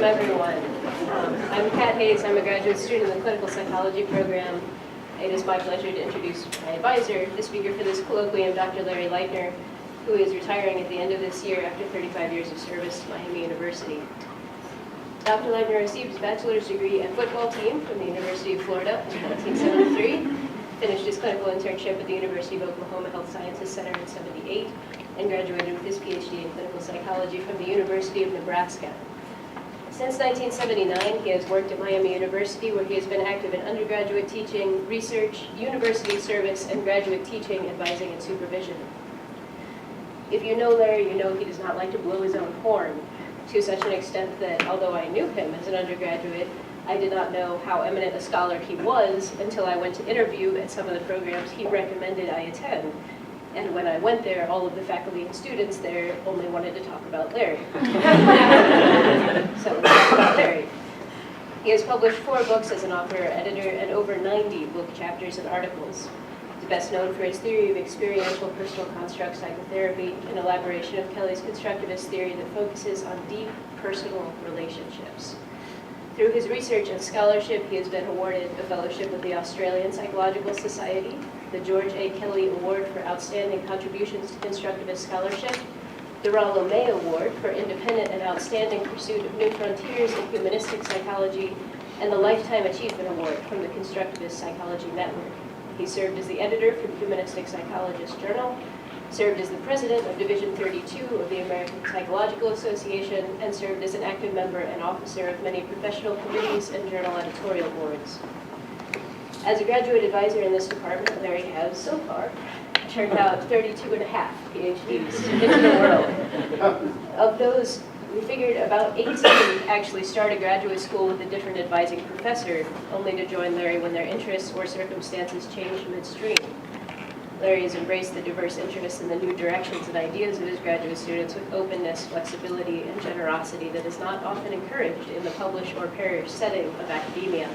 Welcome, everyone. I'm Kat Hayes. I'm a graduate student in the clinical psychology program. It is my pleasure to introduce my advisor, the speaker for this colloquium, Dr. Larry Leitner, who is retiring at the end of this year after 35 years of service to Miami University. Dr. Leitner received his bachelor's degree in football team from the University of Florida in 1973, finished his clinical internship at the University of Oklahoma Health Sciences Center in 1978, and graduated with his PhD in clinical psychology from the University of Nebraska. Since 1979, he has worked at Miami University, where he has been active in undergraduate teaching, research, university service, and graduate teaching, advising, and supervision. If you know Larry, you know he does not like to blow his own horn, to such an extent that although I knew him as an undergraduate, I did not know how eminent a scholar he was until I went to interview at some of the programs he recommended I attend. And when I went there, all of the faculty and students there only wanted to talk about Larry. So let's talk about Larry. He has published 4 books as an author or editor and over 90 book chapters and articles. He's best known for his theory of experiential personal construct psychotherapy, an elaboration of Kelly's constructivist theory that focuses on deep personal relationships. Through his research and scholarship, he has been awarded a fellowship with the Australian Psychological Society, the George A. Kelly Award for Outstanding Contributions to Constructivist Scholarship, the Rollo May Award for Independent and Outstanding Pursuit of New Frontiers in Humanistic Psychology, and the Lifetime Achievement Award from the Constructivist Psychology Network. He served as the editor for the Humanistic Psychologist Journal, served as the president of Division 32 of the American Psychological Association, and served as an active member and officer of many professional committees and journal editorial boards. As a graduate advisor in this department, Larry has, so far, turned out 32 and a half PhDs into the world. Of those, we figured about 18 actually started graduate school with a different advising professor, only to join Larry when their interests or circumstances changed midstream. Larry has embraced the diverse interests and the new directions and ideas of his graduate students with openness, flexibility, and generosity that is not often encouraged in the published or parish setting of academia.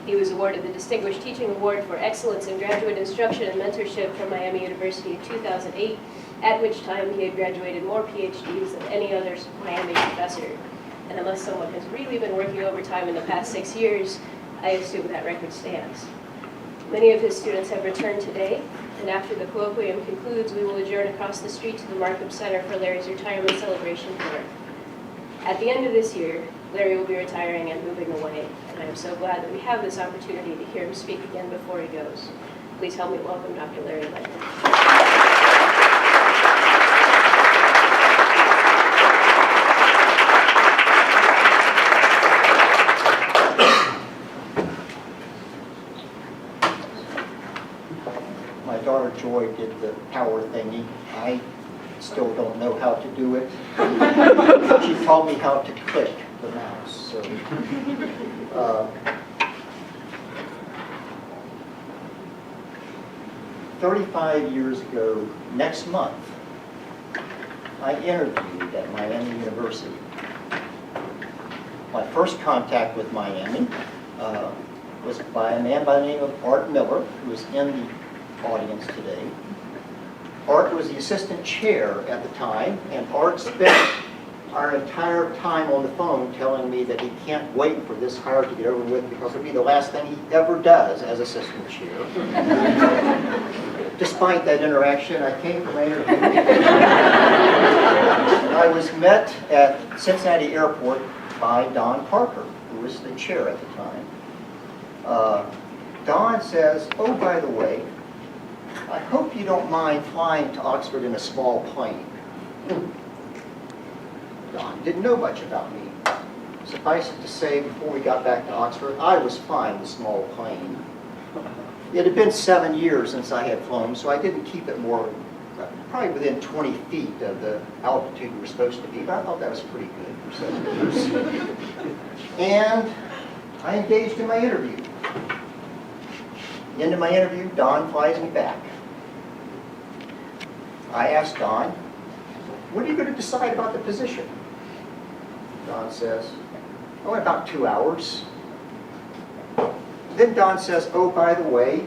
He was awarded the Distinguished Teaching Award for Excellence in Graduate Instruction and Mentorship from Miami University in 2008, at which time he had graduated more PhDs than any other Miami professor. And unless someone has really been working overtime in the past 6 years, I assume that record stands. Many of his students have returned today, and after the colloquium concludes, we will adjourn across the street to the Markham Center for Larry's retirement celebration dinner. At the end of this year, Larry will be retiring and moving away, and I am so glad that we have this opportunity to hear him speak again before he goes. Please help me welcome Dr. Larry Leitner. My daughter Joy did the power thingy. I still don't know how to do it. She taught me how to click the mouse. So, 35 years ago, next month, I interviewed at Miami University. My first contact with Miami was by a man by the name of Art Miller, who is in the audience today. Art was the assistant chair at the time, and Art spent our entire time on the phone telling me that he can't wait for this hire to get over with because it'll be the last thing he ever does as assistant chair. Despite that interaction, I came for my interview. I was met at Cincinnati Airport by Don Parker, who was the chair at the time. Don says, "Oh, by the way, I hope you don't mind flying to Oxford in a small plane." Don didn't know much about me. Suffice it to say, before we got back to Oxford, I was flying the small plane. It had been 7 years since I had flown, so I didn't keep it more, probably within 20 feet of the altitude we were supposed to be, but I thought that was pretty good for 7 years. And I engaged in my interview. At the end of my interview, Don flies me back. I asked Don, "When are you going to decide about the position?" Don says, "Oh, in about 2 hours." Then Don says, "Oh, by the way,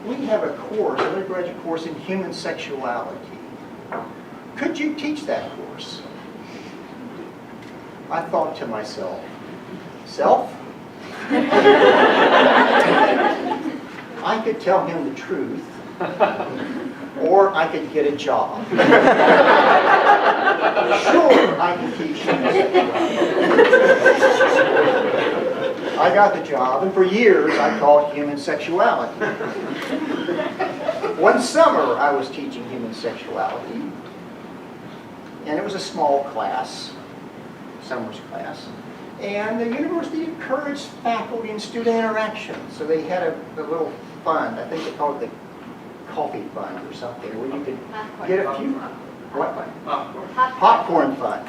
we have a course, an undergraduate course in human sexuality. Could you teach that course?" I thought to myself, self? I could tell him the truth, or I could get a job. Sure, I can teach human sexuality. I got the job, and for years I taught human sexuality. One summer I was teaching human sexuality, and it was a small class, summer's class, and the university encouraged faculty and student interaction. So they had a little fund, I think they called it the coffee fund or something, where you could get a few, what? Popcorn fund,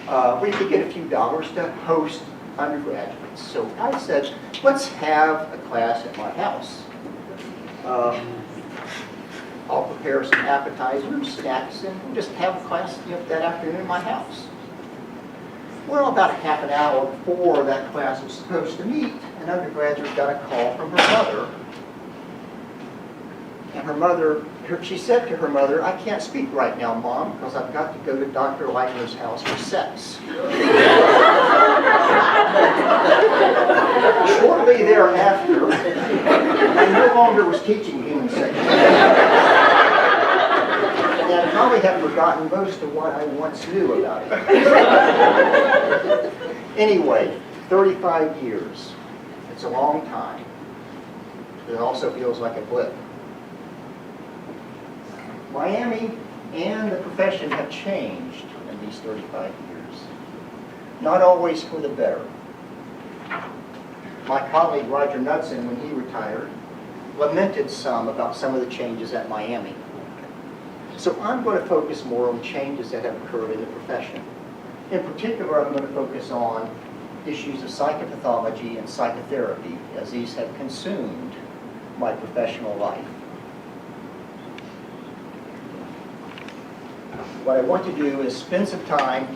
where you could get a few dollars to host undergraduates. So I said, let's have a class at my house. I'll prepare some appetizers, snacks, and we'll just have a class that afternoon in my house. Well, about a half an hour before that class was supposed to meet, an undergraduate got a call from her mother. And her mother, she said to her mother, I can't speak right now, Mom, because I've got to go to Dr. Leitner's house for sex. Shortly thereafter, I no longer was teaching human sexuality. And I probably have forgotten most of what I once knew about it. Anyway, 35 years. It's a long time. It also feels like a blip. Miami and the profession have changed in these 35 years. Not always for the better. My colleague Roger Knudsen, when he retired, lamented some about some of the changes at Miami. So I'm going to focus more on changes that have occurred in the profession. In particular, I'm going to focus on issues of psychopathology and psychotherapy, as these have consumed my professional life. What I want to do is spend some time,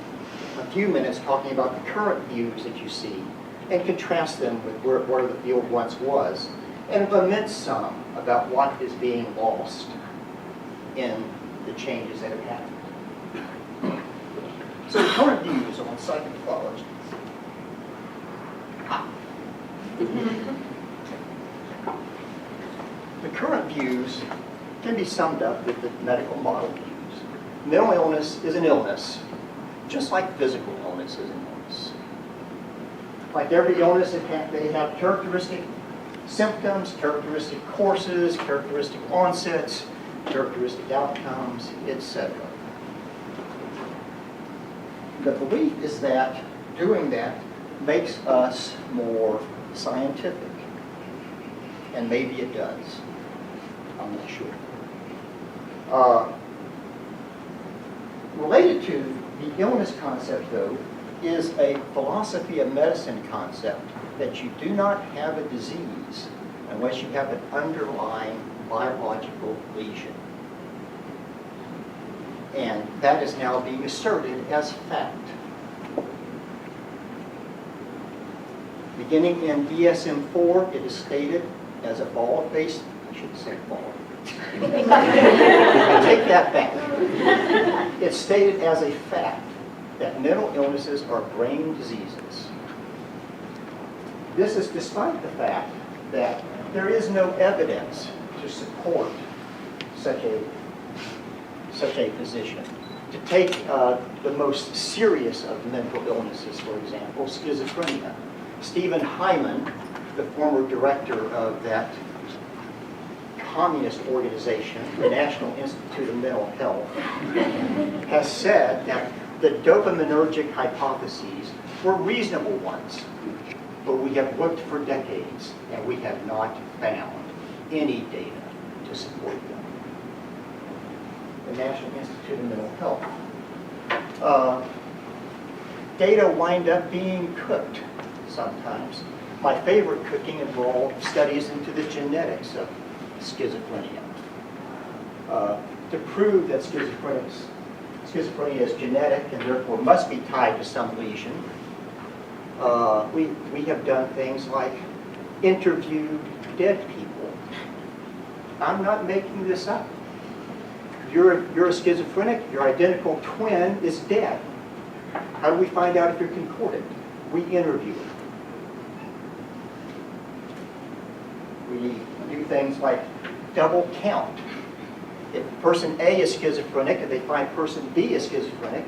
a few minutes, talking about the current views that you see and contrast them with where the field once was, and lament some about what is being lost in the changes that have happened. So the current views on psychopathology. The current views can be summed up with the medical model views. Mental illness is an illness, just like physical illness is an illness. Like every illness, they have characteristic symptoms, characteristic courses, characteristic onsets, characteristic outcomes, etc. The belief is that doing that makes us more scientific. And maybe it does. I'm not sure. Related to the illness concept, though, is a philosophy of medicine concept that you do not have a disease unless you have an underlying biological lesion. And that is now being asserted as fact. Beginning in DSM-4, it is stated as a bald-faced, I should say bald. I take that back. It's stated as a fact that mental illnesses are brain diseases. This is despite the fact that there is no evidence to support such a position. To take the most serious of mental illnesses, for example, schizophrenia. Stephen Hyman, the former director of that communist organization, the National Institute of Mental Health, has said that the dopaminergic hypotheses were reasonable ones, but we have looked for decades and we have not found any data to support them. The National Institute of Mental Health. Data wind up being cooked sometimes. My favorite cooking involved studies into the genetics of schizophrenia. To prove that schizophrenia is genetic and therefore must be tied to some lesion, we have done things like interviewed dead people. I'm not making this up. You're a schizophrenic, your identical twin is dead. How do we find out if you're concordant? We interview. We do things like double count. If person A is schizophrenic and they find person B is schizophrenic,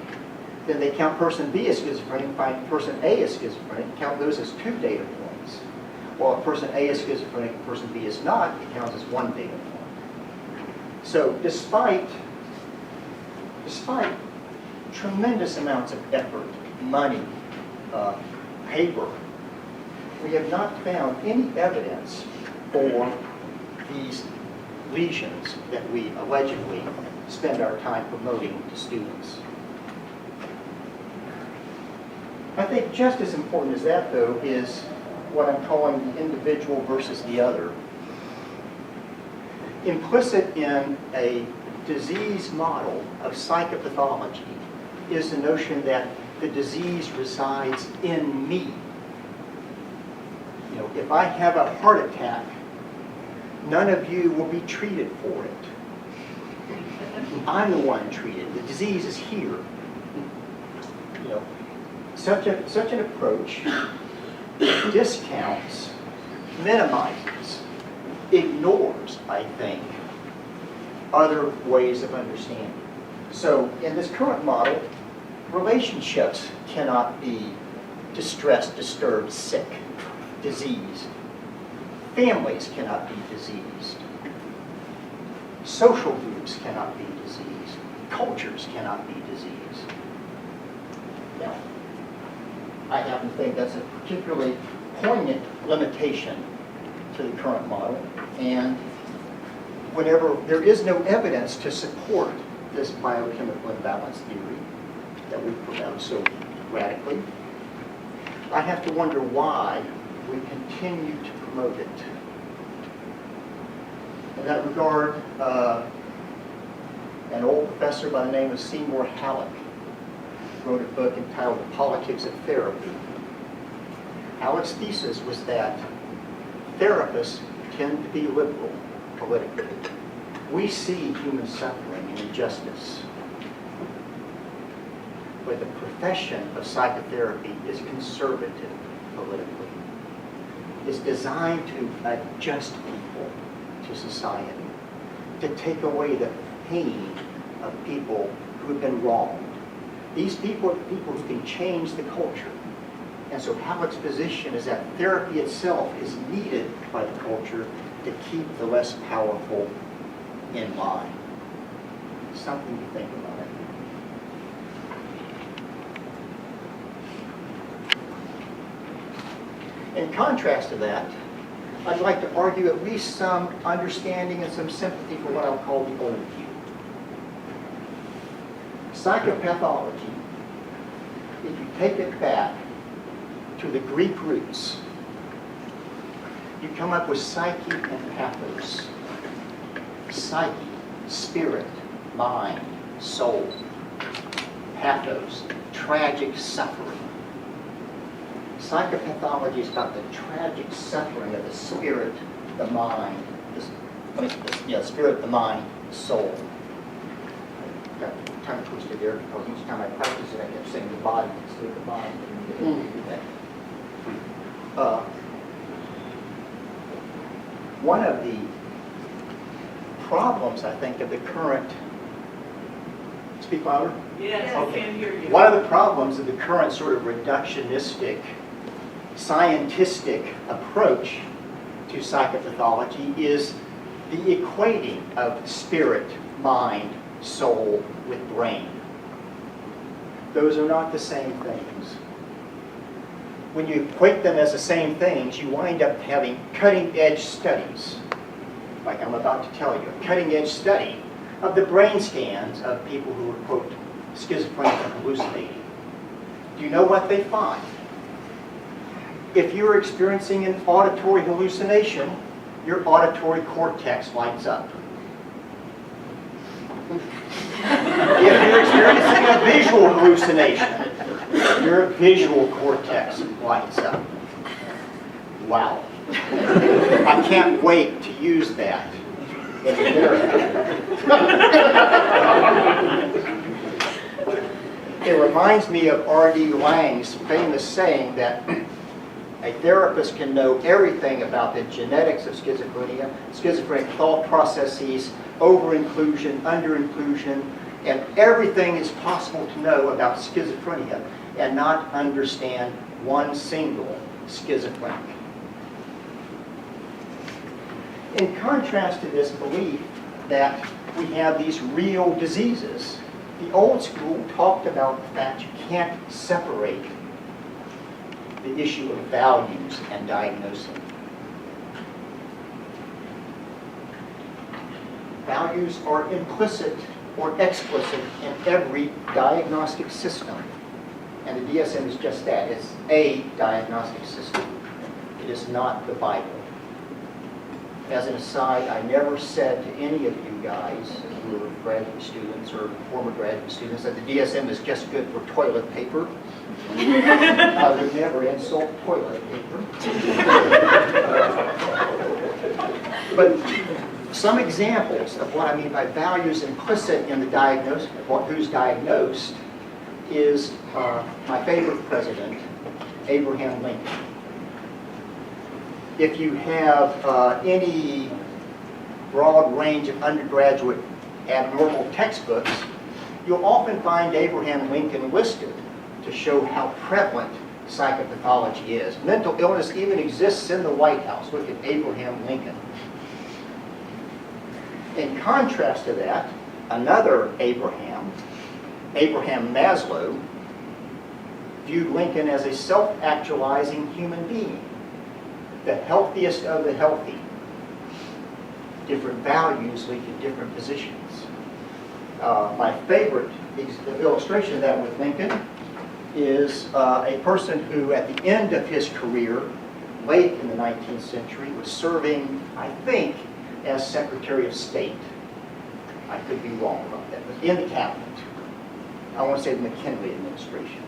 then they count person B as schizophrenic and find person A is schizophrenic, count those as 2 data points. While if person A is schizophrenic and person B is not, it counts as 1 data point. So despite tremendous amounts of effort, money, paper, we have not found any evidence for these lesions that we allegedly spend our time promoting to students. I think just as important as that, though, is what I'm calling the individual versus the other. Implicit in a disease model of psychopathology is the notion that the disease resides in me. You know, if I have a heart attack, none of you will be treated for it. I'm the one treated. The disease is here. You know, such an approach discounts, minimizes, ignores, I think, other ways of understanding. So in this current model, relationships cannot be distressed, disturbed, sick, diseased. Families cannot be diseased. Social groups cannot be diseased. Cultures cannot be diseased. Now, I happen to think that's a particularly poignant limitation to the current model, and whenever there is no evidence to support this biochemical imbalance theory that we promote so radically, I have to wonder why we continue to promote it. In that regard, an old professor by the name of Seymour Halleck wrote a book entitled The Politics of Therapy. Halleck's thesis was that therapists tend to be liberal politically. We see human suffering and injustice, but the profession of psychotherapy is conservative politically. It's designed to adjust people to society, to take away the pain of people who have been wronged. These people are people who can change the culture. And so Halleck's position is that therapy itself is needed by the culture to keep the less powerful in line. Something to think about. In contrast to that, I'd like to argue at least some understanding and some sympathy for what I'll call the old view. Psychopathology, if you take it back to the Greek roots, you come up with psyche and pathos. Psyche, spirit, mind, soul. Pathos, tragic suffering. Psychopathology is about the tragic suffering of the spirit, the mind, spirit, the mind, the soul. Got tongue twisted there because each time I practice it, I kept saying the body instead of the mind. One of the problems, I think, of the current, speak louder? Yes, Okay. I can hear you. One of the problems of the current sort of reductionistic, scientistic approach to psychopathology is the equating of spirit, mind, soul with brain. Those are not the same things. When you equate them as the same things, you wind up having cutting-edge studies, like I'm about to tell you, a cutting-edge study of the brain scans of people who are, quote, schizophrenic and hallucinating. Do you know what they find? If you're experiencing an auditory hallucination, your auditory cortex lights up. If you're experiencing a visual hallucination, your visual cortex lights up. Wow. I can't wait to use that in therapy. It reminds me of R.D. Laing's famous saying that a therapist can know everything about the genetics of schizophrenia, schizophrenic thought processes, over-inclusion, under-inclusion, and everything is possible to know about schizophrenia and not understand one single schizophrenic. In contrast to this belief that we have these real diseases, the old school talked about the fact you can't separate the issue of values and diagnosing. Values are implicit or explicit in every diagnostic system. And the DSM is just that. It's a diagnostic system. It is not the Bible. As an aside, I never said to any of you guys who are graduate students or former graduate students that the DSM is just good for toilet paper. I would never insult toilet paper. But some examples of what I mean by values implicit in the diagnosis, who's diagnosed, is my favorite president, Abraham Lincoln. If you have any broad range of undergraduate abnormal textbooks, you'll often find Abraham Lincoln listed to show how prevalent psychopathology is. Mental illness even exists in the White House. Look at Abraham Lincoln. In contrast to that, another Abraham Maslow, viewed Lincoln as a self-actualizing human being, the healthiest of the healthy. Different values lead to different positions. My favorite illustration of that with Lincoln is a person who, at the end of his career, late in the 19th century, was serving, I think, as Secretary of State. I could be wrong about that, but in the cabinet. I want to say the McKinley administration.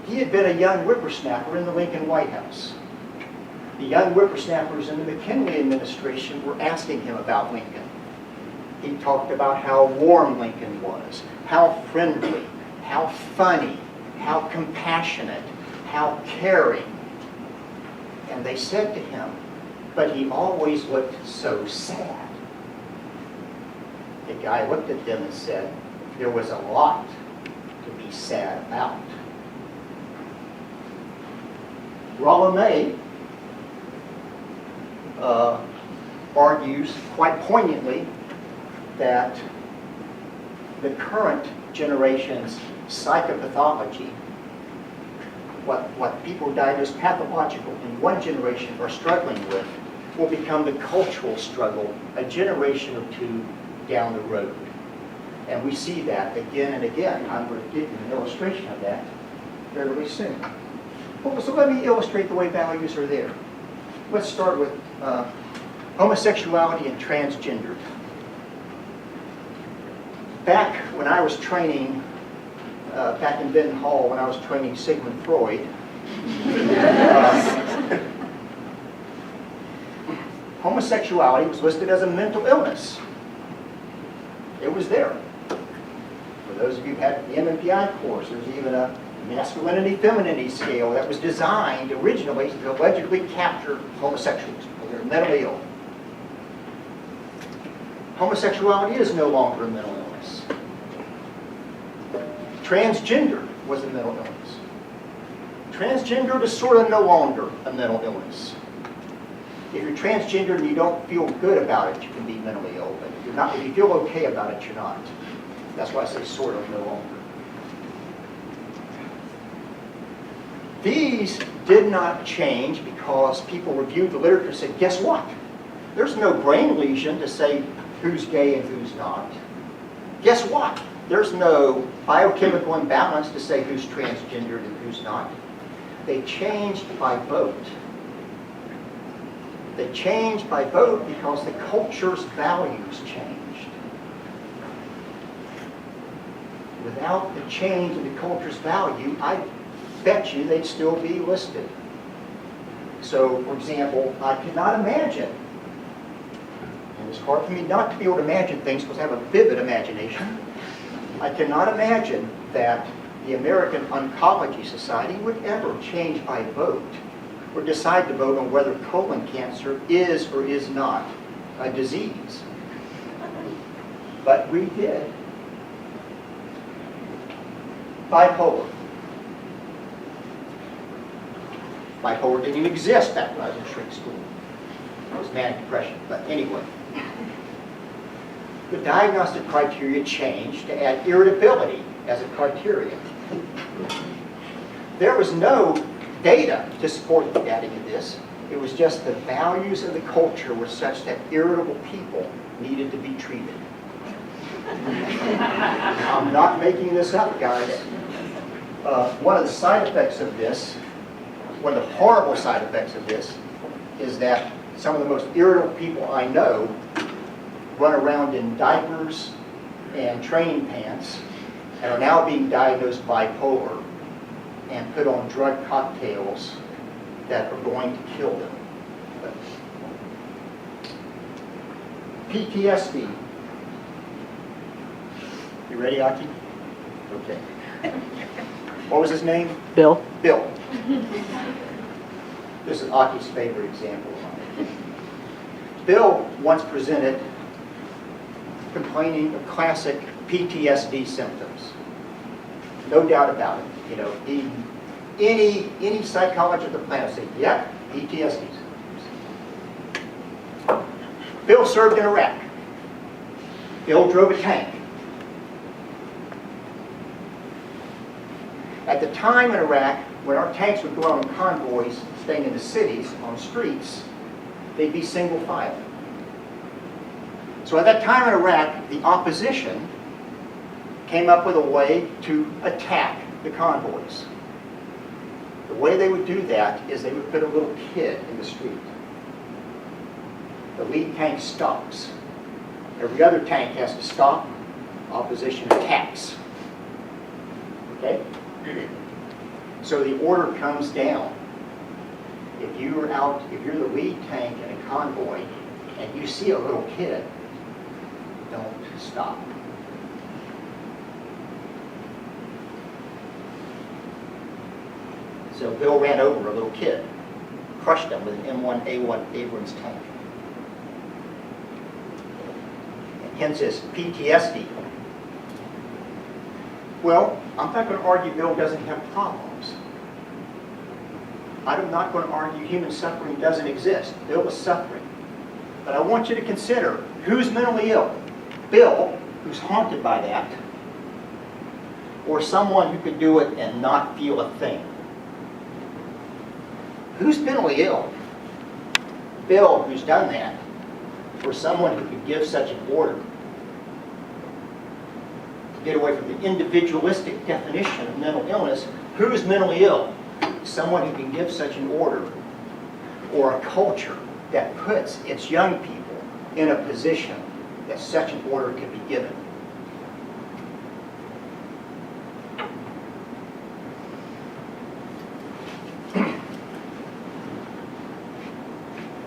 He had been a young whippersnapper in the Lincoln White House. The young whippersnappers in the McKinley administration were asking him about Lincoln. He talked about how warm Lincoln was, how friendly, how funny, how compassionate, how caring. And they said to him, but he always looked so sad. The guy looked at them and said, there was a lot to be sad about. Rollo May argues quite poignantly that the current generation's psychopathology, what people diagnosed pathological in one generation are struggling with, will become the cultural struggle a generation or two down the road. And we see that again and again. I'm going to give you an illustration of that fairly soon. Well, so let me illustrate the way values are there. Let's start with homosexuality and transgender. Back when I was training, back in Benton Hall, when I was training Sigmund Freud, homosexuality was listed as a mental illness. It was there. For those of you who had the MMPI course, there's even a masculinity-femininity scale that was designed originally to allegedly capture homosexuals. They're mentally ill. Homosexuality is no longer a mental illness. Transgender was a mental illness. Transgender is sort of no longer a mental illness. If you're transgender and you don't feel good about it, you can be mentally ill. But if you're not, if you feel okay about it, you're not. That's why I say sort of no longer. These did not change because people reviewed the literature and said, guess what? There's no brain lesion to say who's gay and who's not. Guess what? There's no biochemical imbalance to say who's transgendered and who's not. They changed by vote. They changed by vote because the culture's values changed. Without the change in the culture's value, I bet you they'd still be listed. So, for example, I could not imagine, and it's hard for me not to be able to imagine things because I have a vivid imagination, I cannot imagine that the American Oncology Society would ever change by vote or decide to vote on whether colon cancer is or is not a disease. But we did. Bipolar. Bipolar didn't even exist back when I was in shrink school. It was manic depression. But anyway, the diagnostic criteria changed to add irritability as a criteria. There was no data to support the adding of this. It was just the values of the culture were such that irritable people needed to be treated. I'm not making this up, guys. One of the side effects of this, one of the horrible side effects of this, is that some of the most irritable people I know run around in diapers and training pants and are now being diagnosed bipolar and put on drug cocktails that are going to kill them. PTSD. You ready, Aki? Okay. What was his name? Bill? Bill. This is Aki's favorite example. Bill once presented complaining of classic PTSD symptoms. No doubt about it. You know, any psychologist on the planet say, yep, PTSD symptoms. Bill served in Iraq. Bill drove a tank. At the time in Iraq, when our tanks would go out on convoys, staying in the cities, on streets, they'd be single file. So at that time in Iraq, the opposition came up with a way to attack the convoys. The way they would do that is they would put a little kid in the street. The lead tank stops. Every other tank has to stop. Opposition attacks. Okay? So the order comes down. If you're the lead tank in a convoy and you see a little kid, don't stop. So Bill ran over a little kid, crushed him with an M1A1 Abrams tank. And hence his PTSD. Well, I'm not going to argue Bill doesn't have problems. I'm not going to argue human suffering doesn't exist. Bill was suffering. But I want you to consider who's mentally ill. Bill, who's haunted by that, or someone who could do it and not feel a thing. Who's mentally ill? Bill, who's done that, or someone who could give such an order. To get away from the individualistic definition of mental illness, who is mentally ill? Someone who can give such an order, or a culture that puts its young people in a position that such an order can be given.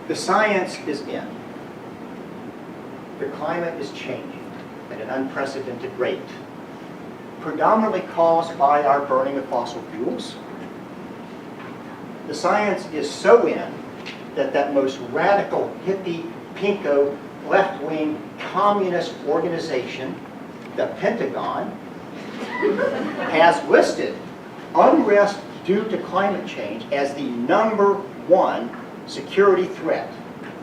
The science is in. The climate is changing at an unprecedented rate, predominantly caused by our burning of fossil fuels. The science is so in that most radical, hippie, pinko, left-wing communist organization, the Pentagon, has listed unrest due to climate change as the #1 security threat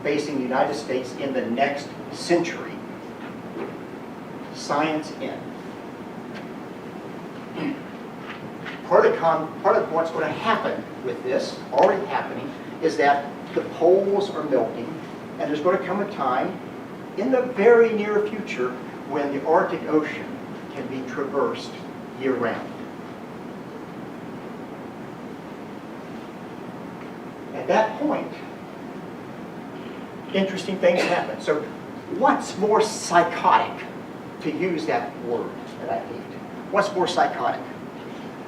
facing the United States in the next century. Science in. Part of what's going to happen with this, already happening, is that the poles are melting, and there's going to come a time in the very near future when the Arctic Ocean can be traversed year-round. At that point, interesting things happen. So what's more psychotic, to use that word that I hate? What's more psychotic?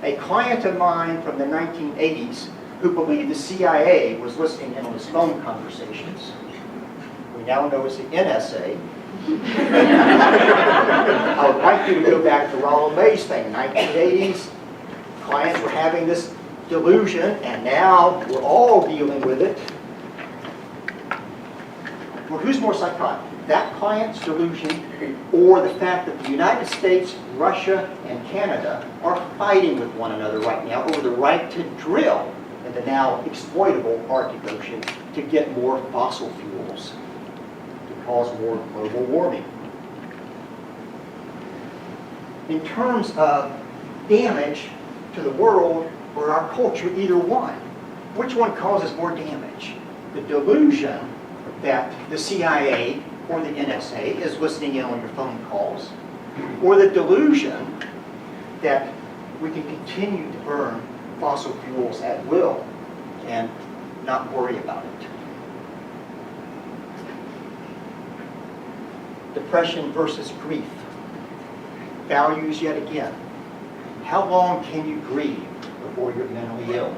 A client of mine from the 1980s who believed the CIA was listening in on his phone conversations, we now know it's the NSA, I would like you to go back to Rollo May's thing. In the 1980s, clients were having this delusion, and now we're all dealing with it. Well, who's more psychotic? That client's delusion or the fact that the United States, Russia, and Canada are fighting with one another right now over the right to drill in the now exploitable Arctic Ocean to get more fossil fuels to cause more global warming. In terms of damage to the world or our culture, either one. Which one causes more damage? The delusion that the CIA or the NSA is listening in on your phone calls, or the delusion that we can continue to burn fossil fuels at will and not worry about it. Depression versus grief. Values yet again. How long can you grieve before you're mentally ill?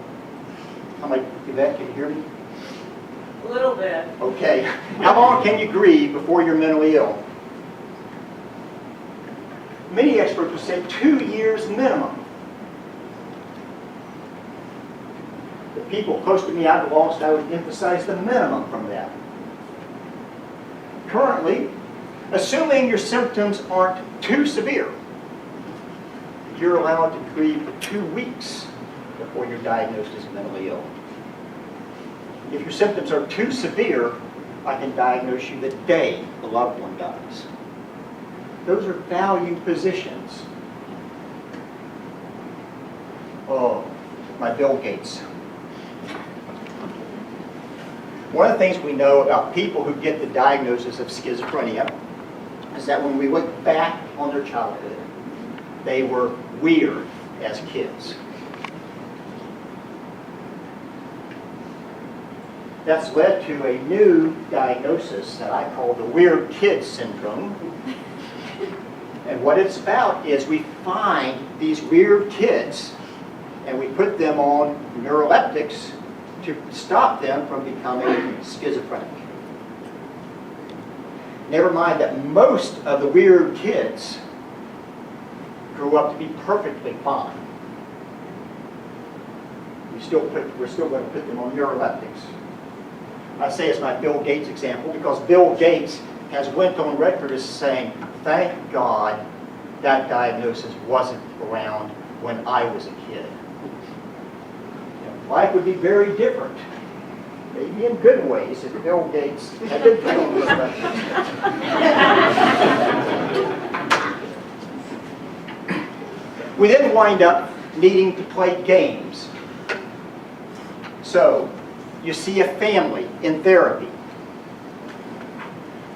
How many, Yvette, can you hear me? A little bit. Okay. How long can you grieve before you're mentally ill? Many experts would say 2 years minimum. The people close to me I've lost, I would emphasize the minimum from that. Currently, assuming your symptoms aren't too severe, you're allowed to grieve for 2 weeks before you're diagnosed as mentally ill. If your symptoms are too severe, I can diagnose you the day the loved one dies. Those are value positions. Oh, my Bill Gates. One of the things we know about people who get the diagnosis of schizophrenia is that when we look back on their childhood, they were weird as kids. That's led to a new diagnosis that I call the weird kid syndrome. And what it's about is we find these weird kids and we put them on neuroleptics to stop them from becoming schizophrenic. Never mind that most of the weird kids grew up to be perfectly fine. We're still going to put them on neuroleptics. I say it's my Bill Gates example because Bill Gates has went on record as saying, thank God that diagnosis wasn't around when I was a kid. Life would be very different, maybe in good ways, if Bill Gates had been put on those records. We then wind up needing to play games. So, you see a family in therapy.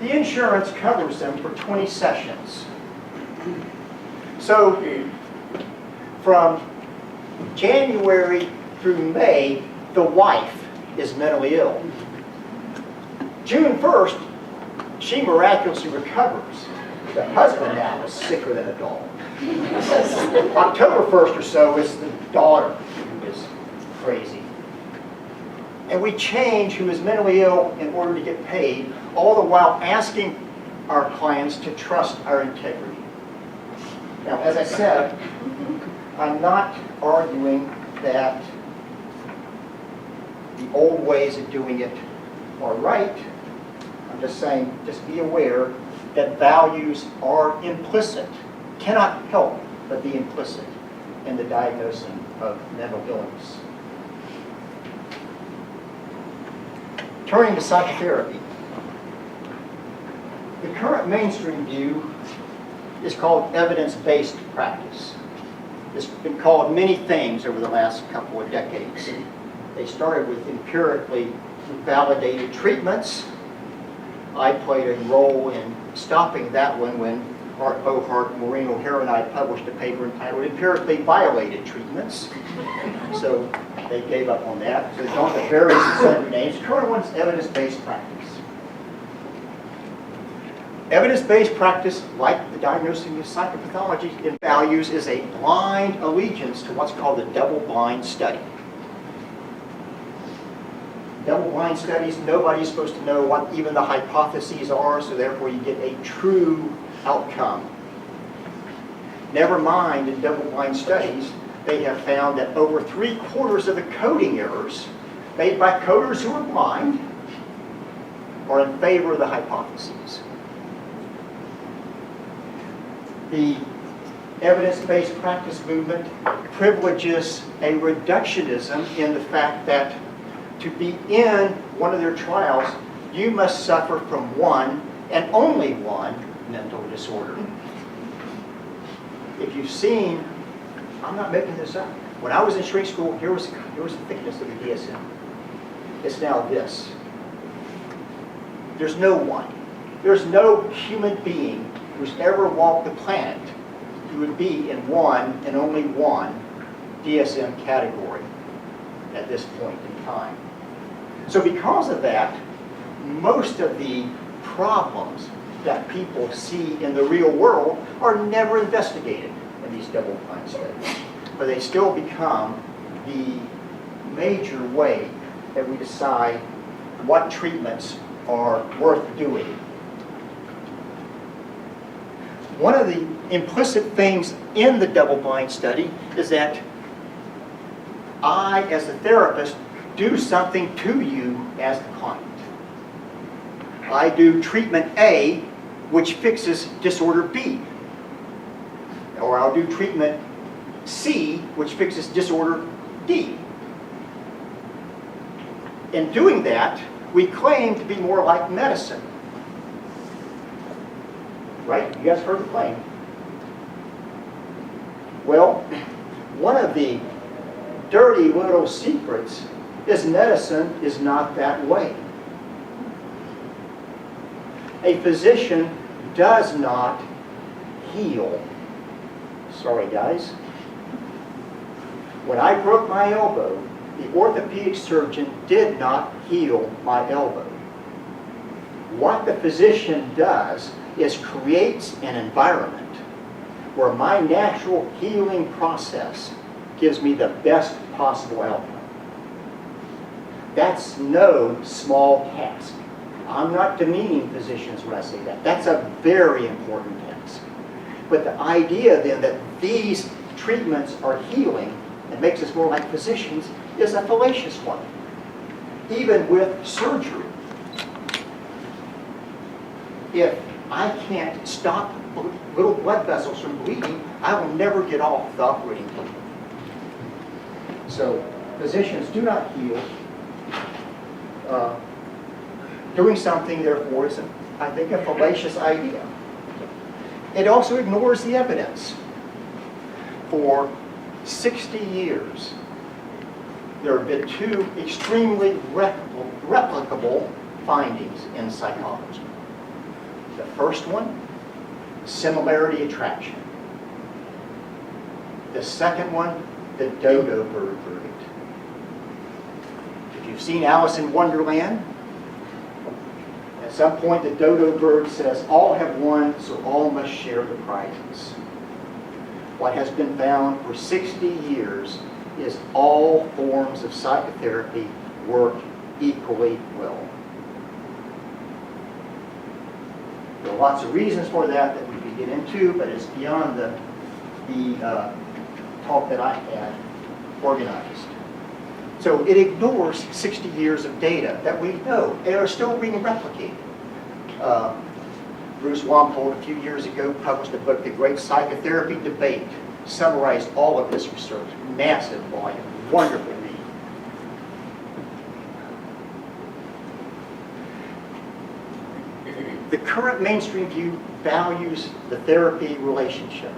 The insurance covers them for 20 sessions. So, from January through May, the wife is mentally ill. June 1st, she miraculously recovers. The husband now is sicker than a dog. October 1st or so is the daughter who is crazy. And we change who is mentally ill in order to get paid, all the while asking our clients to trust our integrity. Now, as I said, I'm not arguing that the old ways of doing it are right. I'm just saying, just be aware that values are implicit, cannot help but be implicit in the diagnosing of mental illness. Turning to psychotherapy. The current mainstream view is called evidence-based practice. It's been called many things over the last couple of decades. They started with empirically validated treatments. I played a role in stopping that one when Art Bohart, Maureen O'Hara, and I published a paper entitled Empirically Violated Treatments. So they gave up on that. So they've gone to various and sundry names. The current one's evidence-based practice. Evidence-based practice, like the diagnosing of psychopathology in values, is a blind allegiance to what's called a double-blind study. double-blind studies, nobody's supposed to know what even the hypotheses are, so therefore you get a true outcome. Never mind, in double-blind studies, they have found that over 3/4 of the coding errors made by coders who are blind are in favor of the hypotheses. The evidence-based practice movement privileges a reductionism in the fact that to be in one of their trials, you must suffer from one and only one mental disorder. If you've seen, I'm not making this up. When I was in shrink school, here was the thickness of the DSM. It's now this. There's no one. There's no human being who's ever walked the planet who would be in one and only one DSM category at this point in time. So because of that, most of the problems that people see in the real world are never investigated in these double-blind studies. But they still become the major way that we decide what treatments are worth doing. One of the implicit things in the double-blind study is that I, as a therapist, do something to you as the client. I do treatment A, which fixes disorder B. Or I'll do treatment C, which fixes disorder D. In doing that, we claim to be more like medicine. Right? You guys heard the claim. Well, one of the dirty little secrets is medicine is not that way. A physician does not heal. Sorry, guys. When I broke my elbow, the orthopedic surgeon did not heal my elbow. What the physician does is creates an environment where my natural healing process gives me the best possible outcome. That's no small task. I'm not demeaning physicians when I say that. That's a very important task. But the idea then that these treatments are healing and makes us more like physicians is a fallacious one. Even with surgery. If I can't stop little blood vessels from bleeding, I will never get off the operating table. So physicians do not heal. Doing something, therefore, is, I think, a fallacious idea. It also ignores the evidence. For 60 years, there have been two extremely replicable findings in psychology. The first one, similarity attraction. The second one, the dodo bird verdict. If you've seen Alice in Wonderland, at some point the dodo bird says, all have won, so all must share the prizes. What has been found for 60 years is all forms of psychotherapy work equally well. There are lots of reasons for that we could get into, but it's beyond the talk that I had organized. So it ignores 60 years of data that we know and are still being replicated. Bruce Wampold a few years ago published a book, The Great Psychotherapy Debate, summarized all of this research, massive volume, wonderful read. The current mainstream view values the therapy relationship.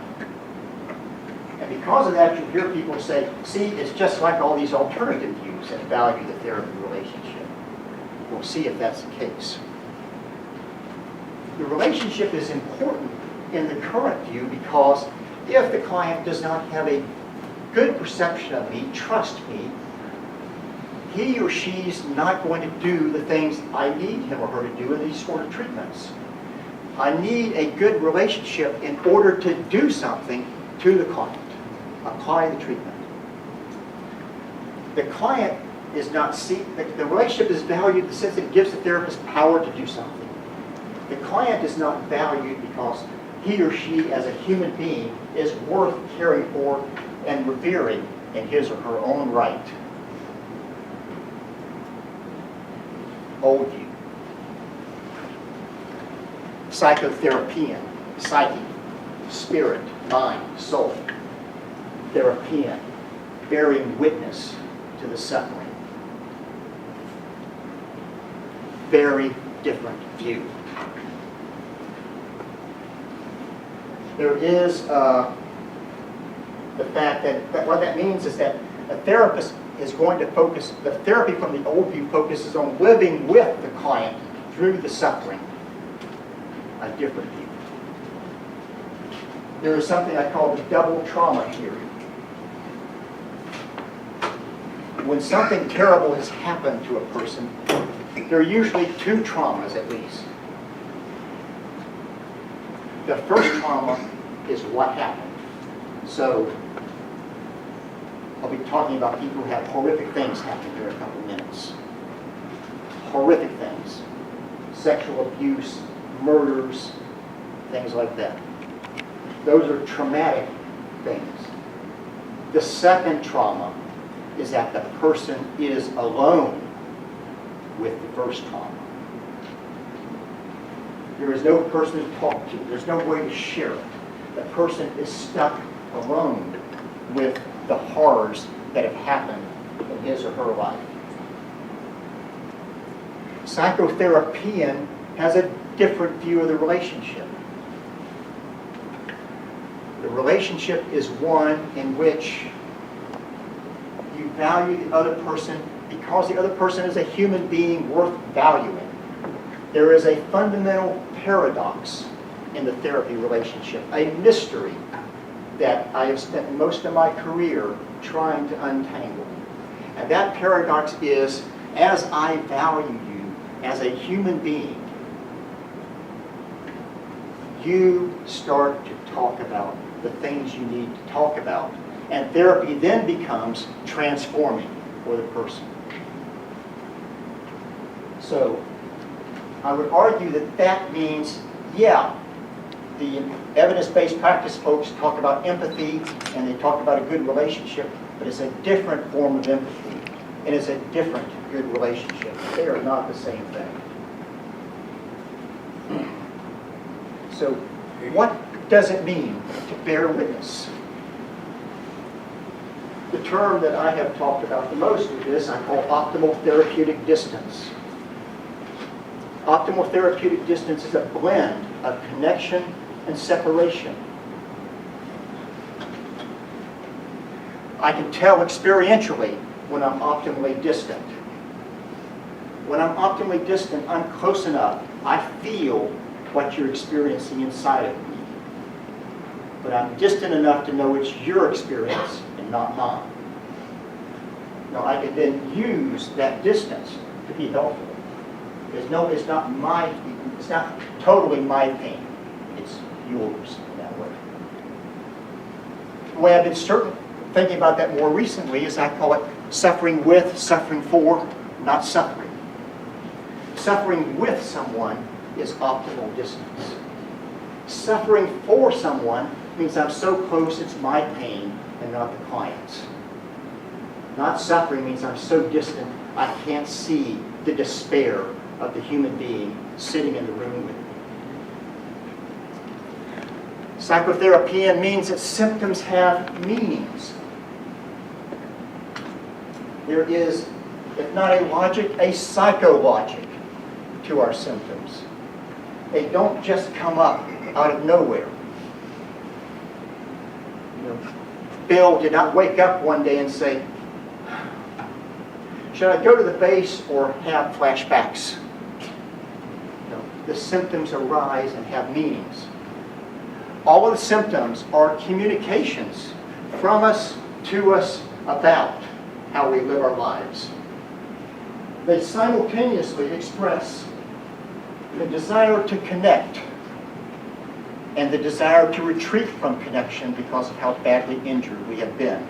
And because of that, you hear people say, see, it's just like all these alternative views that value the therapy relationship. We'll see if that's the case. The relationship is important in the current view because if the client does not have a good perception of me, trust me, he or she's not going to do the things I need him or her to do in these sort of treatments. I need a good relationship in order to do something to the client, apply the treatment. The client is not the relationship is valued in the sense that it gives the therapist power to do something. The client is not valued because he or she as a human being is worth caring for and revering in his or her own right. Old view. Psychotherapian, psyche, spirit, mind, soul. Therapian, bearing witness to the suffering. Very different view. There is the fact that what that means is that a therapist is going to focus, the therapy from the old view focuses on living with the client through the suffering. A different view. There is something I call the double trauma theory. When something terrible has happened to a person, there are usually two traumas at least. The first trauma is what happened. So, I'll be talking about people who have horrific things happen here in a couple of minutes. Horrific things. Sexual abuse, murders, things like that. Those are traumatic things. The second trauma is that the person is alone with the first trauma. There is no person to talk to. There's no way to share it. The person is stuck alone with the horrors that have happened in his or her life. Psychotherapian has a different view of the relationship. The relationship is one in which you value the other person because the other person is a human being worth valuing. There is a fundamental paradox in the therapy relationship, a mystery that I have spent most of my career trying to untangle. And that paradox is, as I value you as a human being, you start to talk about the things you need to talk about. And therapy then becomes transforming for the person. So, I would argue that that means, yeah, the evidence-based practice folks talk about empathy and they talk about a good relationship, but it's a different form of empathy and it's a different good relationship. They are not the same thing. So, what does it mean to bear witness? The term that I have talked about the most with this I call optimal therapeutic distance. Optimal therapeutic distance is a blend of connection and separation. I can tell experientially when I'm optimally distant. When I'm optimally distant, I'm close enough. I feel what you're experiencing inside of me. But I'm distant enough to know it's your experience and not mine. Now, I can then use that distance to be helpful. It's not totally my pain. It's yours in that way. The way I've been thinking about that more recently is I call it suffering with, suffering for, not suffering. Suffering with someone is optimal distance. Suffering for someone means I'm so close it's my pain and not the client's. Not suffering means I'm so distant I can't see the despair of the human being sitting in the room with me. Psychotherapian means that symptoms have meanings. There is, if not a logic, a psychologic to our symptoms. They don't just come up out of nowhere. Bill did not wake up one day and say, should I go to the base or have flashbacks? No, the symptoms arise and have meanings. All of the symptoms are communications from us to us about how we live our lives. They simultaneously express the desire to connect and the desire to retreat from connection because of how badly injured we have been.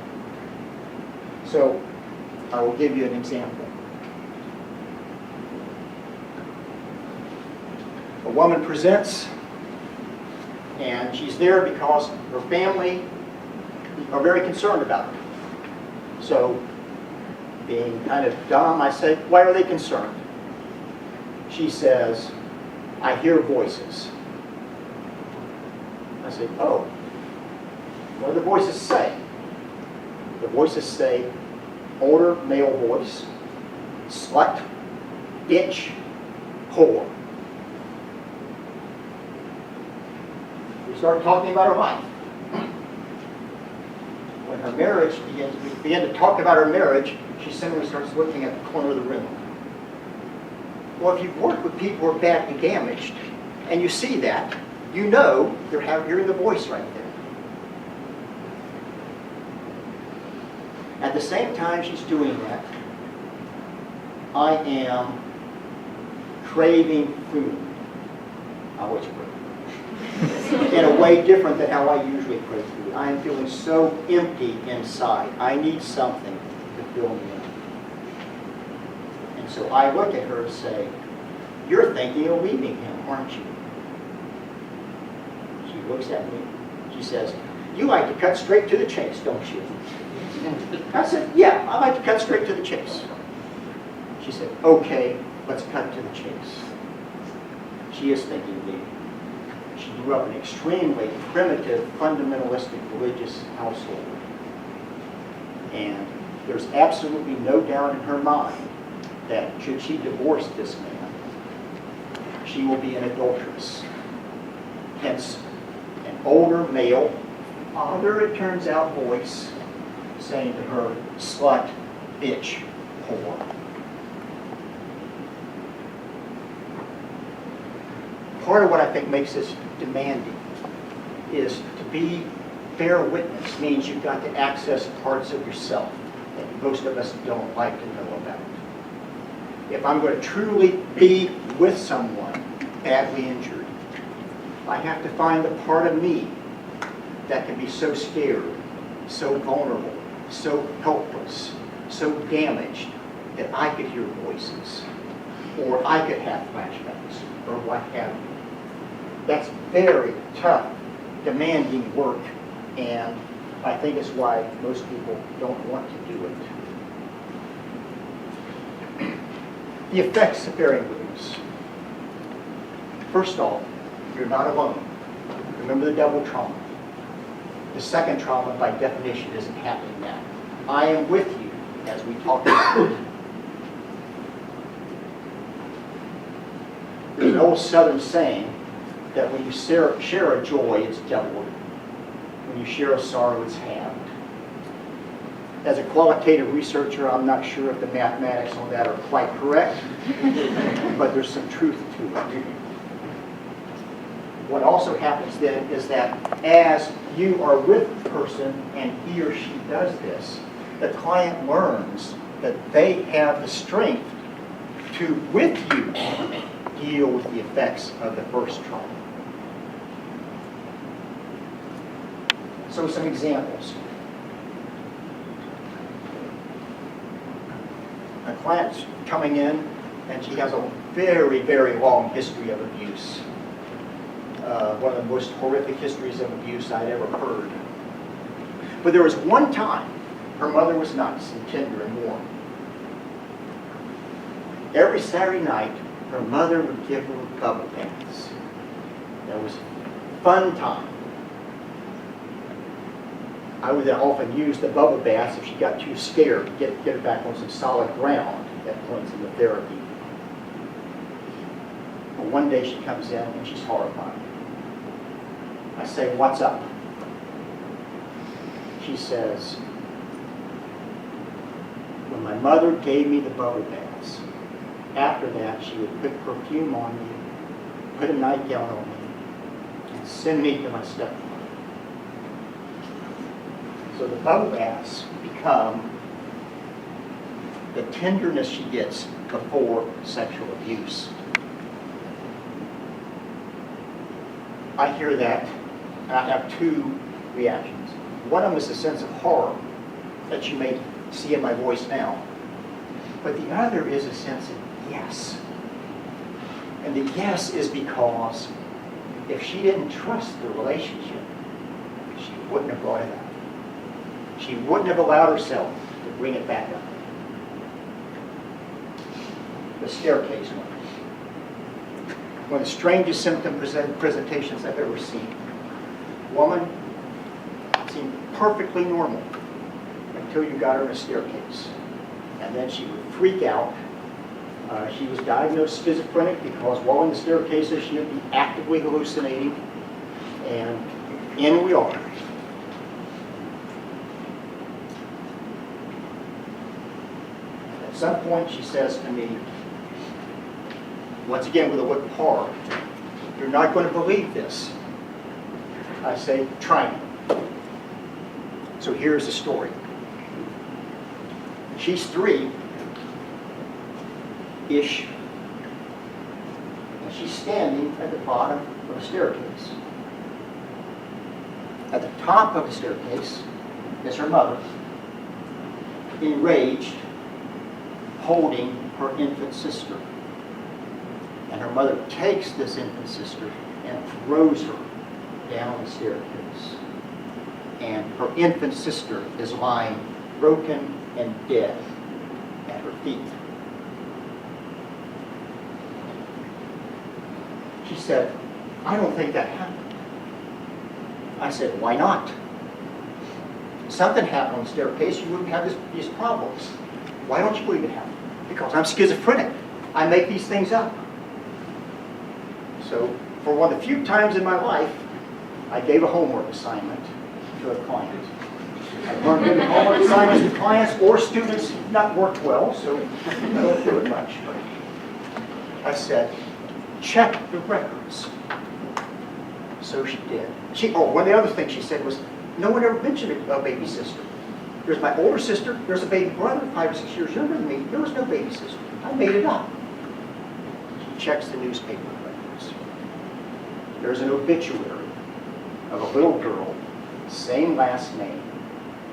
So, I will give you an example. A woman presents, and she's there because her family are very concerned about her. So, being kind of dumb, I say, why are they concerned? She says, I hear voices. I say, oh, what do the voices say? The voices say, older male voice, slut, bitch, whore. We start talking about her life. When her marriage begins, we begin to talk about her marriage, she suddenly starts looking at the corner of the room. Well, if you've worked with people who are badly damaged, and you see that, you know you're hearing the voice right there. At the same time she's doing that, I am craving food. I always crave. In a way different than how I usually crave food. I am feeling so empty inside. I need something to fill me in. And so I look at her and say, you're thinking of leaving him, aren't you? She looks at me. She says, you like to cut straight to the chase, don't you? I said, yeah, I like to cut straight to the chase. She said, okay, let's cut to the chase. She is thinking of leaving. She grew up in an extremely primitive, fundamentalistic religious household. And there's absolutely no doubt in her mind that should she divorce this man, she will be an adulteress. Hence, an older male, father, it turns out, voice saying to her, slut, bitch, whore. Part of what I think makes this demanding is to be bear witness means you've got to access parts of yourself that most of us don't like to know about. If I'm going to truly be with someone badly injured, I have to find the part of me that can be so scared, so vulnerable, so helpless, so damaged that I could hear voices, or I could have flashbacks, or what have you. That's very tough, demanding work, and I think it's why most people don't want to do it. The effects of bearing witness. First off, you're not alone. Remember the double trauma. The second trauma, by definition, isn't happening now. I am with you as we talk about it. There's an old Southern saying that when you share a joy, it's doubled. When you share a sorrow, it's halved. As a qualitative researcher, I'm not sure if the mathematics on that are quite correct, but there's some truth to it. What also happens then is that as you are with the person and he or she does this, the client learns that they have the strength to, with you, deal with the effects of the first trauma. So some examples. A client's coming in and she has a very, very long history of abuse. One of the most horrific histories of abuse I'd ever heard. But there was one time her mother was nice and tender and warm. Every Saturday night, her mother would give her bubble baths. That was a fun time. I would then often use the bubble baths if she got too scared to get her back on some solid ground at points in the therapy. But one day she comes in and she's horrified. I say, what's up? She says, when my mother gave me the bubble baths, after that she would put perfume on me, put a nightgown on me, and send me to my stepmother. So the bubble baths become the tenderness she gets before sexual abuse. I hear that, and I have two reactions. One of them is a sense of horror that you may see in my voice now. But the other is a sense of yes. And the yes is because if she didn't trust the relationship, she wouldn't have brought it up. She wouldn't have allowed herself to bring it back up. The staircase one. One of the strangest symptom presentations I've ever seen. Woman seemed perfectly normal until you got her in a staircase. And then she would freak out. She was diagnosed schizophrenic because while in the staircases she would be actively hallucinating. And in we are. At some point she says to me, once again with a look of horror, "You're not going to believe this." I say, "Try me." So here's the story. She's 3-ish, and she's standing at the bottom of the staircase. At the top of the staircase is her mother, enraged, holding her infant sister. And her mother takes this infant sister and throws her down the staircase. And her infant sister is lying broken and dead at her feet. She said, "I don't think that happened." I said, "Why not? Something happened on the staircase, you wouldn't have these problems. Why don't you believe it happened?" "Because I'm schizophrenic. I make these things up." So, for one of the few times in my life, I gave a homework assignment to a client. I learned giving homework assignments to clients or students not worked well, so I don't do it much. But I said, "Check the records." So she did. One of the other things she said was, "No one ever mentioned a baby sister. There's my older sister, there's a baby brother 5 or 6 years younger than me. There was no baby sister. I made it up." She checks the newspaper records. There's an obituary of a little girl, same last name.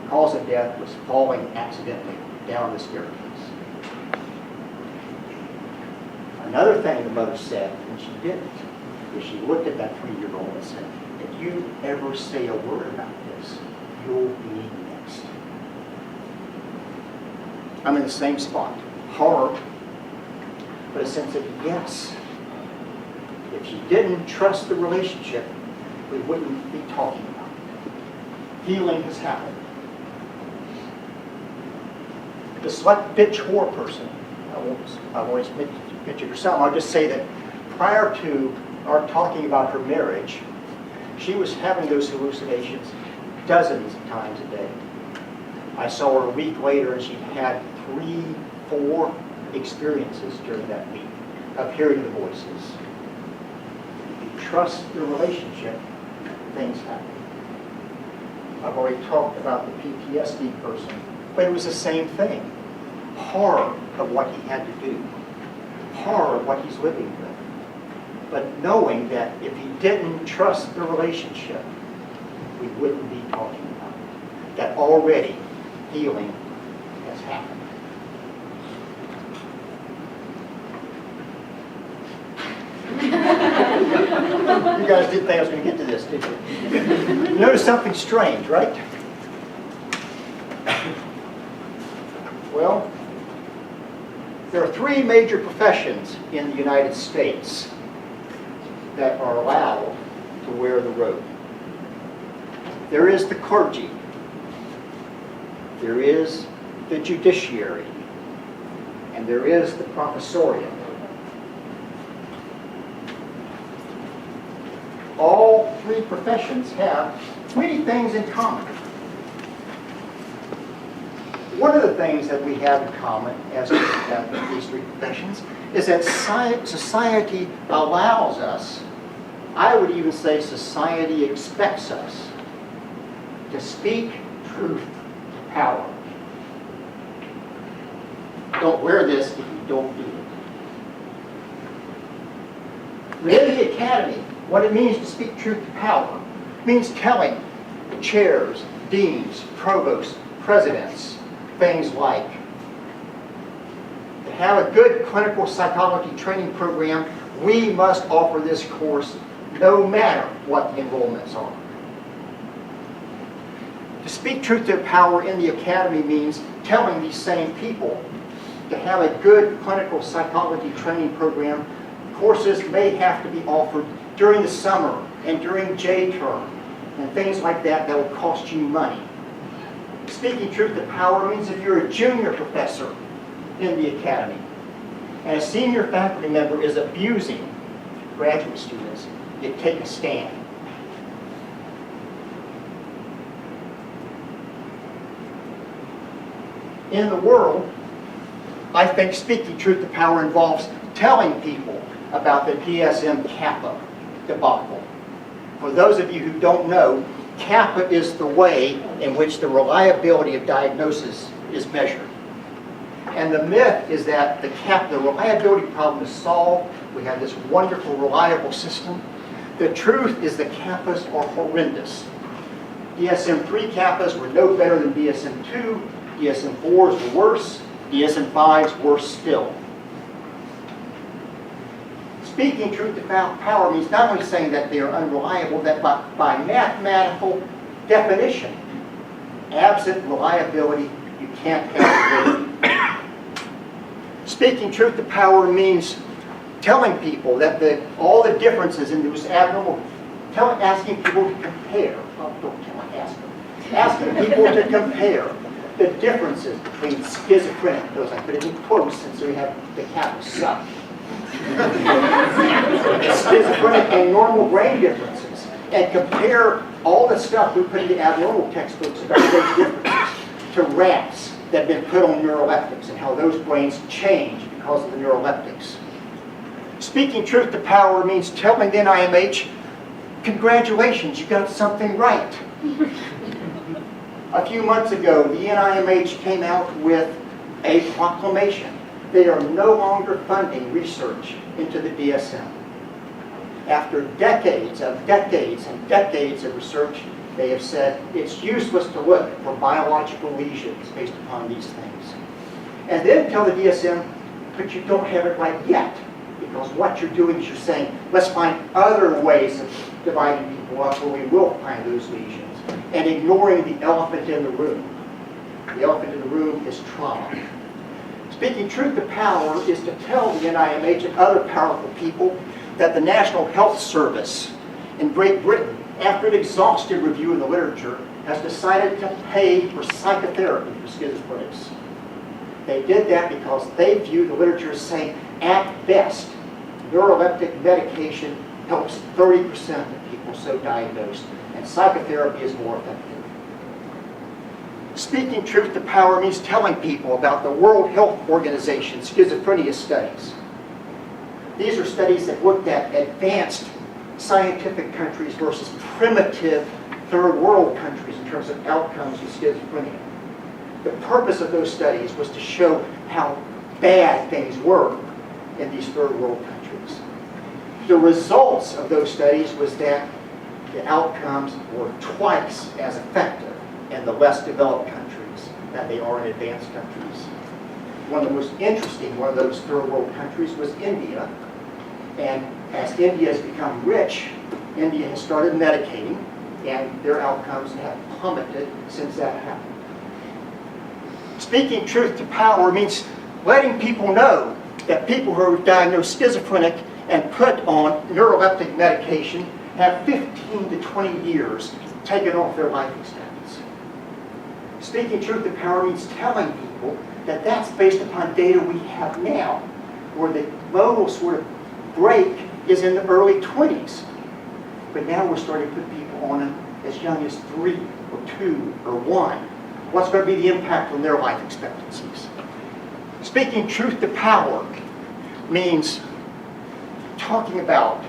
Cause of death was falling accidentally down the staircase. Another thing the mother said, and she didn't, is she looked at that 3-year-old and said, "If you ever say a word about this, you'll be next." I'm in the same spot. Horror, but a sense of yes. If she didn't trust the relationship, we wouldn't be talking about it. Healing has happened. The slut bitch whore person, I won't mention herself. I'll just say that prior to our talking about her marriage, she was having those hallucinations dozens of times a day. I saw her a week later and she had 3, 4 experiences during that week of hearing the voices. If you trust the relationship, things happen. I've already talked about the PTSD person, but it was the same thing. Horror of what he had to do. Horror of what he's living with. But knowing that if he didn't trust the relationship, we wouldn't be talking about it. That already healing has happened. You guys didn't think I was going to get to this, did you? You notice something strange, right? Well, there are 3 major professions in the United States that are allowed to wear the robe. There is the clergy. There is the judiciary. And there is the professoriate. All 3 professions have many things in common. One of the things that we have in common as we have these 3 professions is that society allows us, I would even say society expects us, to speak truth to power. Don't wear this if you don't do it. Within the academy, what it means to speak truth to power means telling chairs, deans, provosts, presidents, things like, have a good clinical psychology training program, we must offer this course no matter what the enrollments are. To speak truth to power in the academy means telling these same people to have a good clinical psychology training program. Courses may have to be offered during the summer and during J term and things like that will cost you money. Speaking truth to power means if you're a junior professor in the academy and a senior faculty member is abusing graduate students, you take a stand. In the world, I think speaking truth to power involves telling people about the DSM-Kappa debacle. For those of you who don't know, Kappa is the way in which the reliability of diagnosis is measured. And the myth is that the reliability problem is solved. We have this wonderful, reliable system. The truth is the Kappas are horrendous. DSM-3 Kappas were no better than DSM-2. DSM-4s were worse. DSM-5s worse still. Speaking truth to power means not only saying that they are unreliable, that by mathematical definition, absent reliability, you can't have validity. Speaking truth to power means telling people that all the differences in those abnormal, asking people to compare. Asking people to compare the differences between schizophrenic, those I put it in quotes since we have the Kappa suck. Schizophrenic and normal brain differences, and compare all the stuff we put in the abnormal textbooks about those differences to rats that have been put on neuroleptics and how those brains change because of the neuroleptics. Speaking truth to power means telling the NIMH, congratulations, you got something right. A few months ago, the NIMH came out with a proclamation. They are no longer funding research into the DSM. After decades and decades of research, they have said it's useless to look for biological lesions based upon these things. And then tell the DSM, but you don't have it right yet. Because what you're doing is you're saying, let's find other ways of dividing people up where we will find those lesions. And ignoring the elephant in the room. The elephant in the room is trauma. Speaking truth to power is to tell the NIMH and other powerful people that the National Health Service in Great Britain, after an exhaustive review of the literature, has decided to pay for psychotherapy for schizophrenics. They did that because they view the literature as saying, at best, neuroleptic medication helps 30% of the people so diagnosed, and psychotherapy is more effective. Speaking truth to power means telling people about the World Health Organization schizophrenia studies. These are studies that looked at advanced scientific countries versus primitive third world countries in terms of outcomes with schizophrenia. The purpose of those studies was to show how bad things were in these third world countries. The results of those studies was that the outcomes were twice as effective in the less developed countries than they are in advanced countries. One of the most interesting one of those third world countries was India. And as India has become rich, India has started medicating, and their outcomes have plummeted since that happened. Speaking truth to power means letting people know that people who are diagnosed schizophrenic and put on neuroleptic medication have 15 to 20 years taken off their life expectancy. Speaking truth to power means telling people that that's based upon data we have now, where the low sort of break is in the early 20s. But now we're starting to put people on them as young as 3 or 2 or 1. What's going to be the impact on their life expectancies? Speaking truth to power means talking about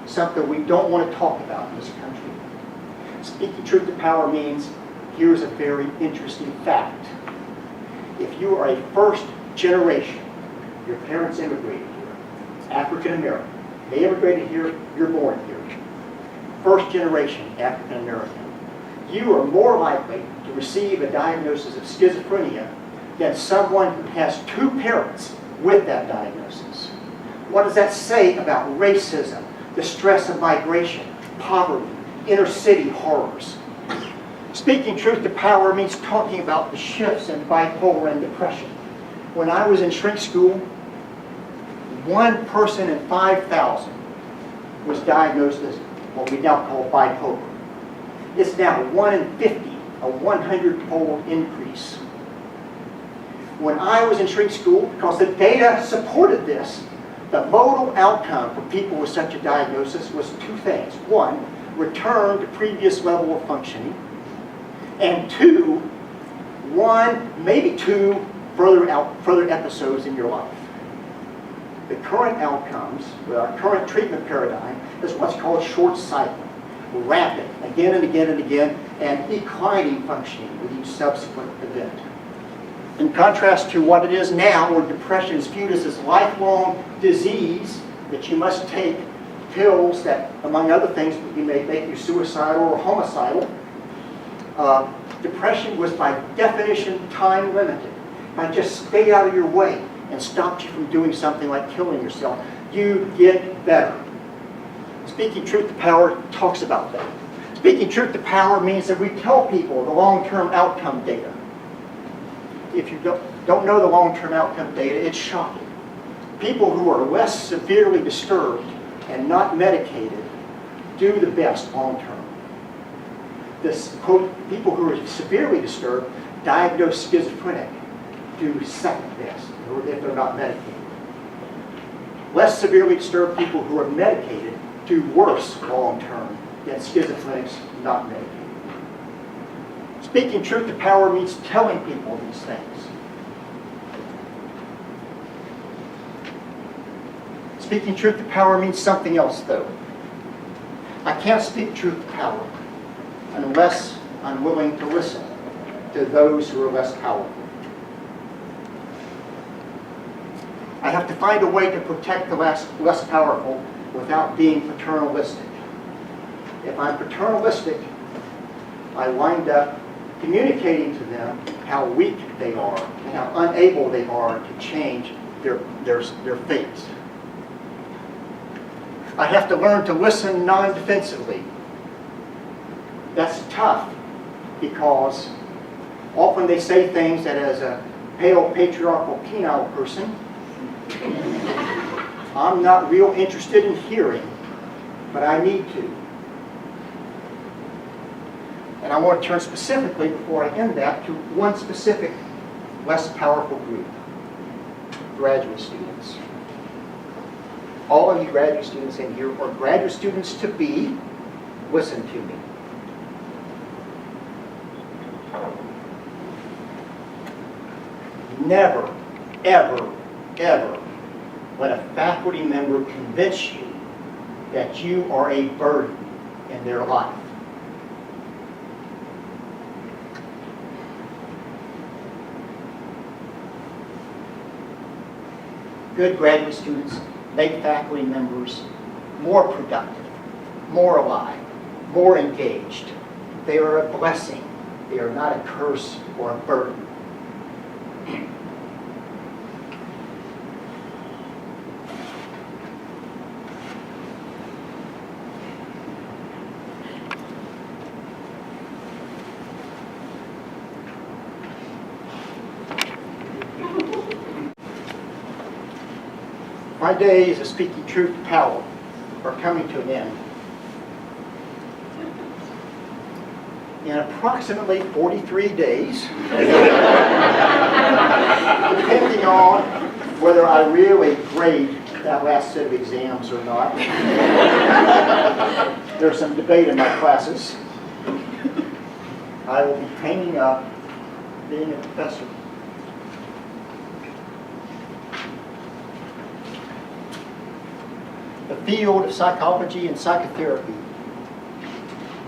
something we don't want to talk about in this country. Speaking truth to power means here's a very interesting fact. If you are a first generation, your parents immigrated here, African American, they immigrated here, you're born here. First generation African American. You are more likely to receive a diagnosis of schizophrenia than someone who has 2 parents with that diagnosis? What does that say about racism, the stress of migration, poverty, inner city horrors? Speaking truth to power means talking about the shifts in bipolar and depression. When I was in shrink school, 1 person in 5,000 was diagnosed as what we now call bipolar. It's now 1 in 50, a 100-fold increase. When I was in shrink school, because the data supported this, the modal outcome for people with such a diagnosis was 2 things. 1, return to previous level of functioning, and 2, 1, maybe 2 further episodes in your life. The current outcomes with our current treatment paradigm is what's called short cycle, rapid, again and again and again, and declining functioning with each subsequent event. In contrast to what it is now, where depression is viewed as this lifelong disease that you must take pills that, among other things, may make you suicidal or homicidal. Depression was by definition time limited. If I just stay out of your way and stopped you from doing something like killing yourself, you get better. Speaking truth to power talks about that. Speaking truth to power means that we tell people the long-term outcome data. If you don't know the long-term outcome data, it's shocking. People who are less severely disturbed and not medicated do the best long-term. This, quote, people who are severely disturbed, diagnosed schizophrenic, do second best if they're not medicated. Less severely disturbed people who are medicated do worse long-term than schizophrenics not medicated. Speaking truth to power means telling people these things. Speaking truth to power means something else, though. I can't speak truth to power unless I'm willing to listen to those who are less powerful. I have to find a way to protect the less powerful without being paternalistic. If I'm paternalistic, I wind up communicating to them how weak they are and how unable they are to change their fates. I have to learn to listen non-defensively. That's tough because often they say things that as a pale, patriarchal, penile person, I'm not real interested in hearing, but I need to. And I want to turn specifically, before I end that, to one specific, less powerful group, graduate students. All of you graduate students in here, or graduate students to be, listen to me. Never, ever, ever let a faculty member convince you that you are a burden in their life. Good graduate students make faculty members more productive, more alive, more engaged. They are a blessing. They are not a curse or a burden. My days of speaking truth to power are coming to an end. In approximately 43 days, depending on whether I really grade that last set of exams or not. There's some debate in my classes. I will be hanging up being a professor. The field of psychology and psychotherapy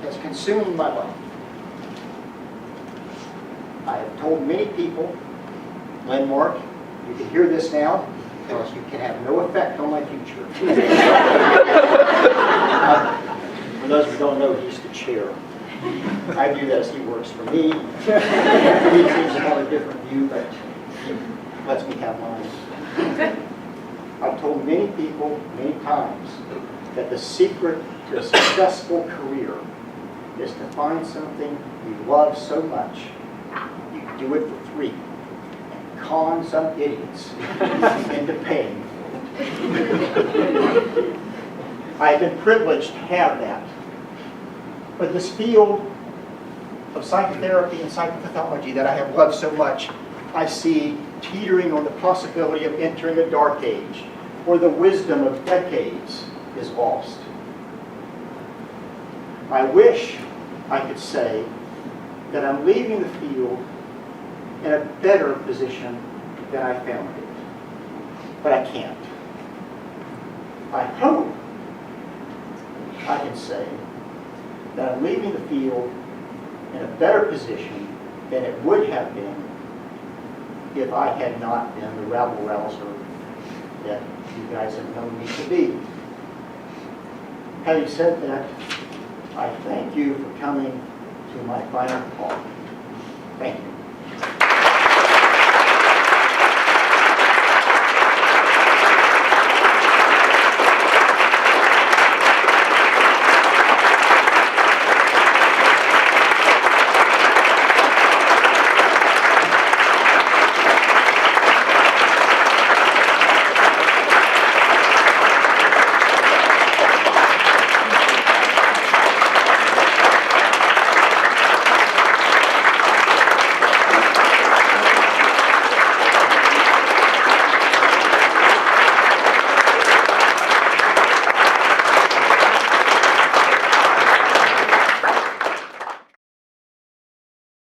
has consumed my life. I have told many people, Landmark, you can hear this now, because you can have no effect on my future. For those who don't know, he's the chair. I view that as he works for me. He seems to have a different view, but he lets me have mine. I've told many people many times that the secret to a successful career is to find something you love so much, you do it for free, and con some idiots into paying for it. I've been privileged to have that. But this field of psychotherapy and psychopathology that I have loved so much, I see teetering on the possibility of entering a dark age, where the wisdom of decades is lost. I wish I could say that I'm leaving the field in a better position than I found it, but I can't. I hope I can say that I'm leaving the field in a better position than it would have been if I had not been the rabble-rouser that you guys have known me to be. Having said that, I thank you for coming to my final talk. Thank you.